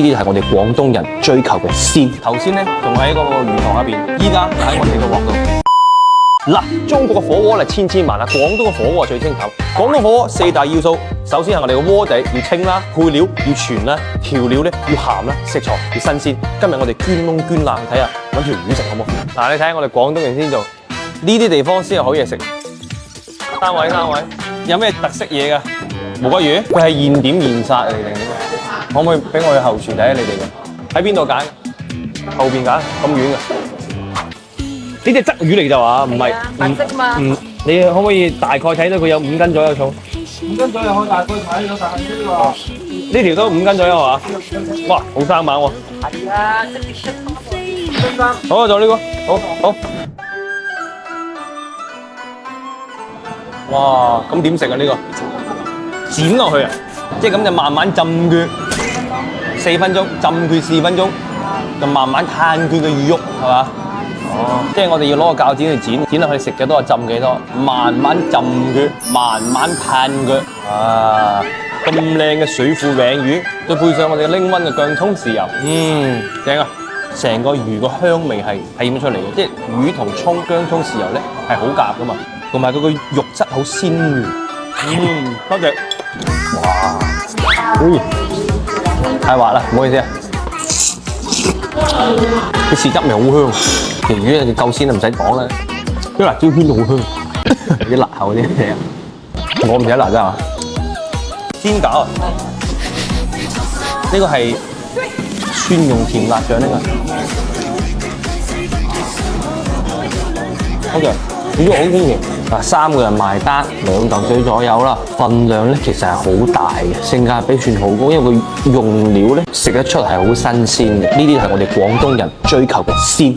啲係我哋廣東人追求嘅鮮。頭先咧仲喺嗰個魚塘入邊，依家喺我哋個鑊度。嗱，中國嘅火鍋嚟千萬啦，廣東嘅火鍋最清淡。廣東火鍋四大要素，首先係我哋嘅鍋底要清啦，配料要全啦，調料咧要鹹啦，食材要新鮮。今日我哋捐窿捐罅睇下，揾條魚食好唔好？嗱，你睇下我哋廣東人先做，呢啲地方先有好嘢食。三位，有咩特色嘢㗎？無骨魚，佢係現點現殺嚟定點？可唔可以俾我去後廚睇下你哋嘅？喺邊度揀？後邊揀？咁遠嘅？呢隻鯽魚嚟就話，唔係白色嘛。你可唔可以大概睇到佢有5斤左右重5斤左右可以大概睇到大啲喎。呢條都5斤左右係嘛？哇，好生猛喎！係啊，即係好啊，就呢個，好。哇，咁點食啊？呢個剪落去啊，即係咁就慢慢浸佢4分鐘，浸佢4分鐘，就慢慢攤佢嘅魚肉，係嘛？哦，即係我哋要攞個鉸剪去剪，剪落去食幾多就浸幾多，慢慢浸佢，慢慢攤佢。啊，咁靚嘅水庫鯽魚，再配上我哋拎溫嘅薑葱豉油，正啊！成個魚個香味係顯出嚟嘅，即係魚同葱、薑葱豉油咧係好夾噶嘛，同埋佢個肉質好鮮嫩。多謝。哇，太滑啦，唔好意思啊。啲豉汁味好香，條魚嘅夠鮮啊，唔使講啦。啲辣椒圈都好香，啲辣口嗰啲嘢，我唔使辣㗎。煎餃啊，呢個係蒜蓉甜辣醬呢個。OK， 魚肉好鮮甜。嗱，3個人埋單2嚿水左右啦，份量咧其實係好大嘅，性價比算好高，因為佢用料咧食得出係好新鮮嘅，呢啲係我哋廣東人追求嘅鮮。